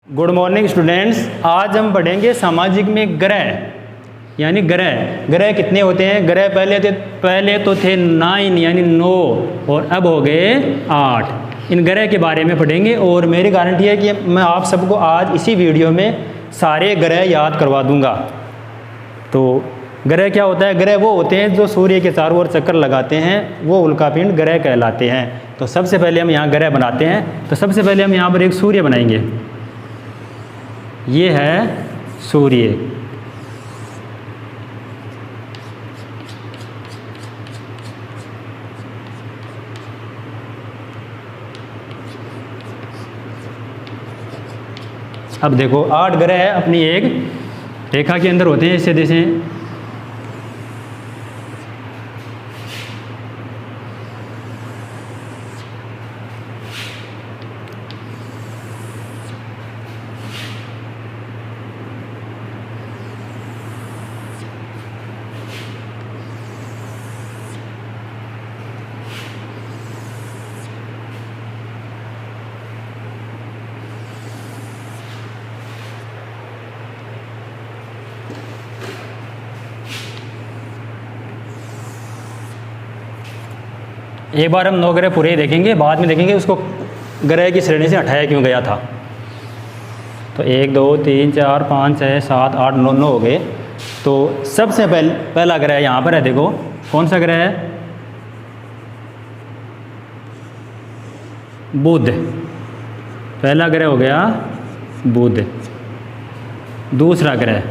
Good morning students. आज हम पढ़ेंगे सामाजिक में ग्रह यानी ग्रह कितने होते हैं। ग्रह पहले तो थे 9 यानी 9 और अब हो गए 8। इन ग्रह के बारे में पढ़ेंगे और मेरी गारंटी है कि मैं आप सबको आज इसी वीडियो में सारे ग्रह याद करवा दूंगा। तो ग्रह क्या होता है? ग्रह वो होते हैं जो सूर्य के चारों ओर चक्कर लगाते हैं, वो उल्कापिंड ग्रह कहलाते हैं। तो सबसे पहले हम यहाँ ग्रह बनाते हैं। तो सबसे पहले हम यहाँ पर एक सूर्य बनाएंगे। ये है सूर्य। अब देखो 8 ग्रह अपनी एक रेखा के अंदर होते हैं इस सीधे से। एक बार हम 9 ग्रह पूरे ही देखेंगे, बाद में देखेंगे उसको ग्रह की श्रेणी से हटाया क्यों गया था। तो 1 2 3 4 5 6 7 8 9 हो गए। तो सबसे पहला ग्रह यहाँ पर है। देखो कौन सा ग्रह है? बुध। पहला ग्रह हो गया बुध। दूसरा ग्रह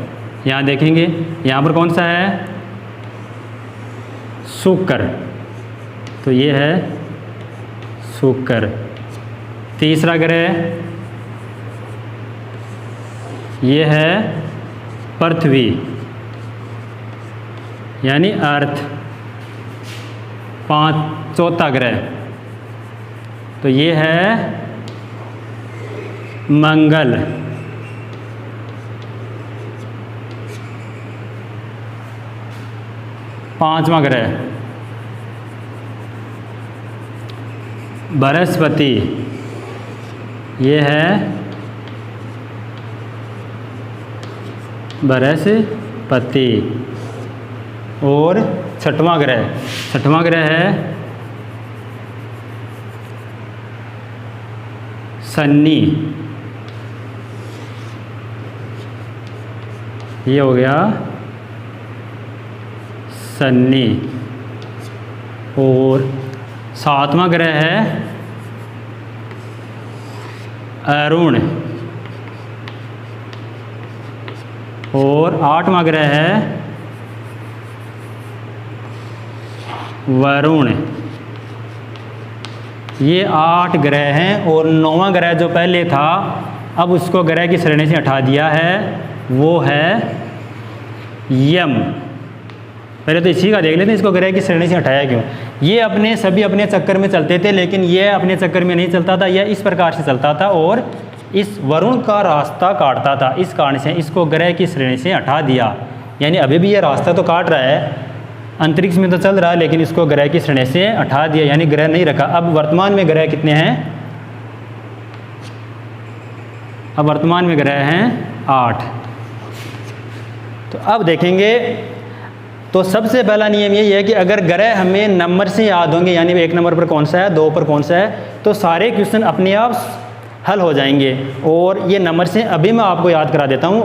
यहाँ देखेंगे, यहाँ पर कौन सा है? शुक्र। तो ये है शुक्र। तीसरा ग्रह ये है पृथ्वी यानी अर्थ। चौथा ग्रह तो ये है मंगल। पांचवा ग्रह बृहस्पति। ये है बृहस्पति। और छठवां ग्रह है शनि। ये हो गया शनि। और 7वां ग्रह है अरुण। और 8वां ग्रह है वरुण। ये 8 ग्रह हैं। और 9वां ग्रह जो पहले था अब उसको ग्रह की श्रेणी से हटा दिया है, वो है यम। पहले तो इसी का देख लेते हैं, इसको ग्रह की श्रेणी से हटाया क्यों। ये सभी अपने चक्कर में चलते थे, लेकिन ये अपने चक्कर में नहीं चलता था, यह इस प्रकार से चलता था और इस वरुण का रास्ता काटता था। इस कारण से इसको ग्रह की श्रेणी से हटा दिया। यानी अभी भी ये रास्ता तो काट रहा है, अंतरिक्ष में तो चल रहा है, लेकिन इसको ग्रह की श्रेणी से हटा दिया, यानी ग्रह नहीं रखा। अब वर्तमान में ग्रह कितने हैं? अब वर्तमान में ग्रह हैं 8। तो अब देखेंगे। तो सबसे पहला नियम यही है कि अगर ग्रह हमें नंबर से याद होंगे, यानी 1 नंबर पर कौन सा है, 2 पर कौन सा है, तो सारे क्वेश्चन अपने आप हल हो जाएंगे। और ये नंबर से अभी मैं आपको याद करा देता हूँ,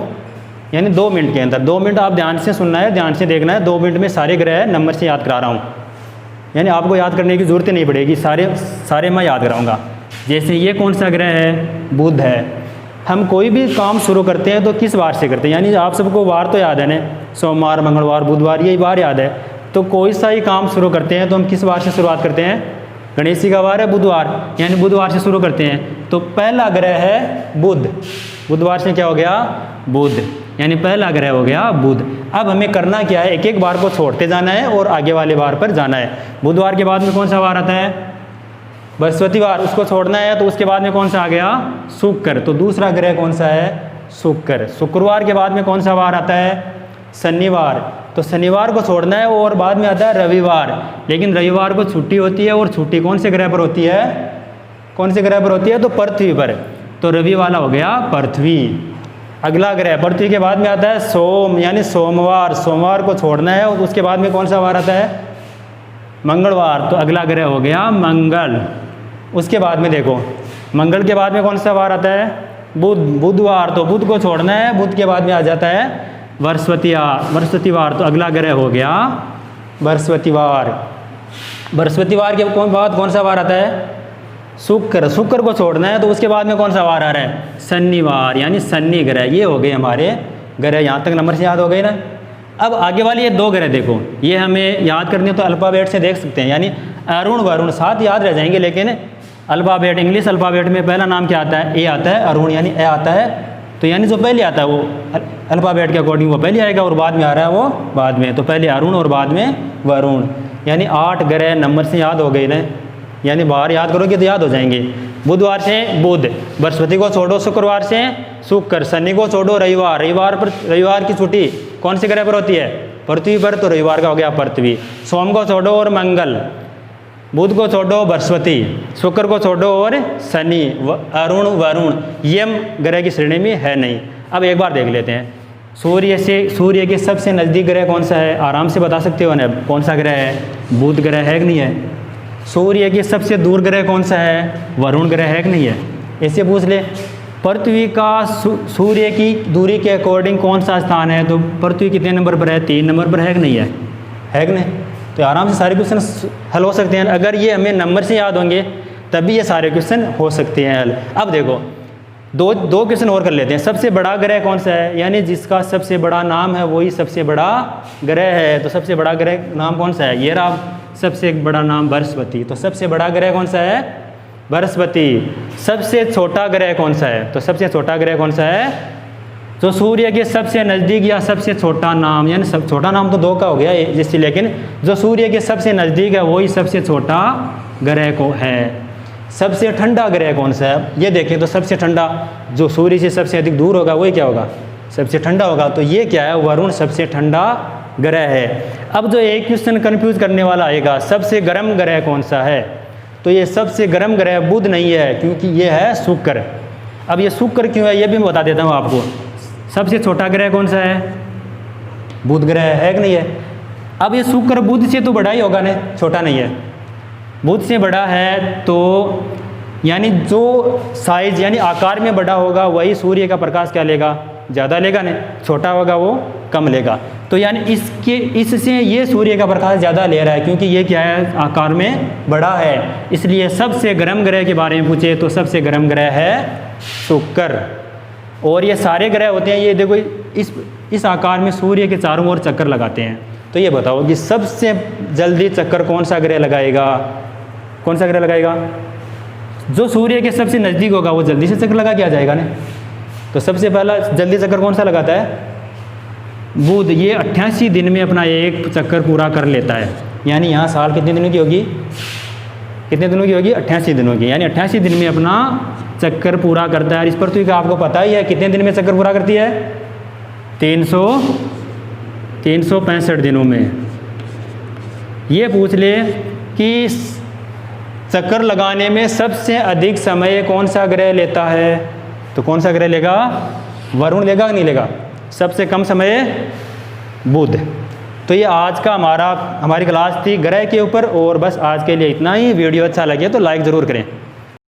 यानी 2 मिनट के अंदर। 2 मिनट आप ध्यान से सुनना है, ध्यान से देखना है। 2 मिनट में सारे ग्रह नंबर से याद करा रहा हूँ, यानी आपको याद करने की ज़रूरत नहीं पड़ेगी, सारे मैं याद कराऊँगा। जैसे ये कौन सा ग्रह है? बुध है। हम कोई भी काम शुरू करते हैं तो किस वार से करते हैं? यानी आप सबको वार तो याद है ना, सोमवार मंगलवार बुधवार, यही वार याद है। तो कोई सा ही काम शुरू करते हैं तो हम किस वार से शुरुआत करते हैं? गणेश जी का वार है बुधवार, यानी बुधवार से शुरू करते हैं। तो पहला ग्रह है बुध। बुधवार से क्या हो गया? बुध, यानी पहला ग्रह हो गया बुध। अब हमें करना क्या है? एक एक बार को छोड़ते जाना है और आगे वाले बार पर जाना है। बुधवार के बाद में कौन सा वार आता है? बृहस्पतिवार, उसको छोड़ना है। तो उसके बाद में कौन सा आ गया? शुक्र। तो दूसरा ग्रह कौन सा है? शुक्र। शुक्रवार के बाद में कौन सा वार आता है? शनिवार। तो शनिवार को छोड़ना है और बाद में आता है रविवार, लेकिन रविवार को छुट्टी होती है और छुट्टी कौन से ग्रह पर होती है? कौन से ग्रह पर होती है? तो पृथ्वी पर। तो रवि वाला हो गया पृथ्वी। अगला ग्रह पृथ्वी के बाद में आता है सोम यानी सोमवार, सोमवार को छोड़ना है। और उसके बाद में कौन सा वार आता है? मंगलवार, तो अगला ग्रह हो गया मंगल। उसके बाद में देखो मंगल के बाद में कौन सा वार आता है? बुध, बुधवार, तो बुध को छोड़ना है। बुध के बाद में आ जाता है बृहस्पतिवार, तो अगला ग्रह हो गया बृहस्पतिवार। बृहस्पतिवार के बाद कौन सा वार आता है? शुक्र, शुक्र को छोड़ना है। तो उसके बाद में कौन सा वार आ रहा है? शनिवार यानी शनि ग्रह। ये हो गए हमारे ग्रह, यहाँ तक नंबर से याद हो गए ना। अब आगे वाले ये 2 ग्रह देखो, ये हमें याद करनी हो तो अल्फ़ाबेट से देख सकते हैं, यानी अरुण वरुण साथ याद रह जाएंगे, लेकिन अल्फ़ाबेट इंग्लिश अल्फ़ाबेट में पहला नाम क्या आता है? ए आता है, अरुण यानी ए आता है। तो यानी जो पहले आता है वो अल्फ़ाबेट के अकॉर्डिंग वो पहले आएगा और बाद में आ रहा है वो बाद में। तो पहले अरुण और बाद में वरुण, यानी 8 ग्रह नंबर से याद हो गए ना। यानी बाहर याद करोगे तो याद हो जाएंगे। बुधवार से बुध, बृहस्पति को छोड़ो शुक्रवार से शुक्र, शनि को छोड़ो रविवार, रविवार की छुट्टी कौन से ग्रह पर होती है? पृथ्वी पर, तो रविवार का हो गया पृथ्वी। सोम को छोड़ो और मंगल, बुध को छोड़ो बृहस्पति, शुक्र को छोड़ो और शनि, अरुण वरुण ये ग्रह की श्रेणी में है नहीं। अब एक बार देख लेते हैं, सूर्य के सबसे नज़दीक ग्रह कौन सा है? आराम से बता सकते हो ना, कौन सा ग्रह है? बुध ग्रह है कि नहीं है? सूर्य के सबसे दूर ग्रह कौन सा है? वरुण ग्रह है कि नहीं है? ऐसे पूछ ले। पृथ्वी का सूर्य की दूरी के अकॉर्डिंग कौन सा स्थान है? तो पृथ्वी कितने नंबर पर है? 3 नंबर पर है कि नहीं है? है कि नहीं? तो आराम से सारे क्वेश्चन हल हो सकते हैं। अगर ये हमें नंबर से याद होंगे तभी ये सारे क्वेश्चन हो सकते हैं हल। अब देखो दो क्वेश्चन और कर लेते हैं। सबसे बड़ा ग्रह कौन सा है? यानी जिसका सबसे बड़ा नाम है वही सबसे बड़ा ग्रह है। तो सबसे बड़ा ग्रह नाम कौन सा है? ये रहा सबसे बड़ा नाम बृहस्पति। तो सबसे बड़ा ग्रह कौन सा है? बृहस्पति। सबसे छोटा ग्रह कौन सा है? तो सबसे छोटा ग्रह कौन सा है? तो सूर्य के सबसे नज़दीक या सबसे छोटा नाम, यानी सब छोटा नाम तो 2 का हो गया जिससे, लेकिन जो सूर्य के सबसे नज़दीक है वही सबसे छोटा ग्रह को है। सबसे ठंडा ग्रह कौन सा है? ये देखें तो सबसे ठंडा जो सूर्य से सबसे अधिक दूर होगा वही क्या होगा? सबसे ठंडा होगा। तो ये क्या है? वरुण सबसे ठंडा ग्रह है। अब जो एक क्वेश्चन कंफ्यूज करने वाला आएगा, सबसे गर्म ग्रह कौन सा है? तो ये सबसे गर्म ग्रह बुध नहीं है, क्योंकि ये है शुक्र। अब ये शुक्र क्यों है ये भी मैं बता देता हूँ आपको। सबसे छोटा ग्रह कौन सा है? बुध ग्रह है कि नहीं है? अब ये शुक्र बुध से तो बड़ा ही होगा ना, छोटा नहीं है। बुध से बड़ा है तो यानी जो साइज यानी आकार में बड़ा होगा वही सूर्य का प्रकाश क्या लेगा? ज़्यादा लेगा ना, छोटा होगा वो कम लेगा। तो यानी इससे ये सूर्य का प्रकाश ज़्यादा ले रहा है, क्योंकि ये क्या है? आकार में बड़ा है। इसलिए सबसे गर्म ग्रह के बारे में पूछे तो सबसे गर्म ग्रह है शुक्र। और ये सारे ग्रह होते हैं, ये देखो इस आकार में सूर्य के चारों ओर चक्कर लगाते हैं। तो ये बताओ कि सबसे जल्दी चक्कर कौन सा ग्रह लगाएगा? कौन सा ग्रह लगाएगा? जो सूर्य के सबसे नज़दीक होगा वो जल्दी से चक्कर लगा के आ जाएगा ना। तो सबसे पहला जल्दी चक्कर कौन सा लगाता है? बुध। ये 88 दिन में अपना एक चक्कर पूरा कर लेता है। यानी यहाँ साल कितने दिनों की होगी? कितने दिनों की होगी? 88 दिनों की। यानी 88 दिन में अपना चक्कर पूरा करता है। इस पृथ्वी का आपको पता ही है कितने दिन में चक्कर पूरा करती है? 365 दिनों में। ये पूछ ले कि चक्कर लगाने में सबसे अधिक समय कौन सा ग्रह लेता है? तो कौन सा ग्रह लेगा? वरुण लेगा कि नहीं लेगा? सबसे कम समय बुध। तो ये आज का हमारी क्लास थी ग्रह के ऊपर। और बस आज के लिए इतना ही। वीडियो अच्छा लगे तो लाइक ज़रूर करें।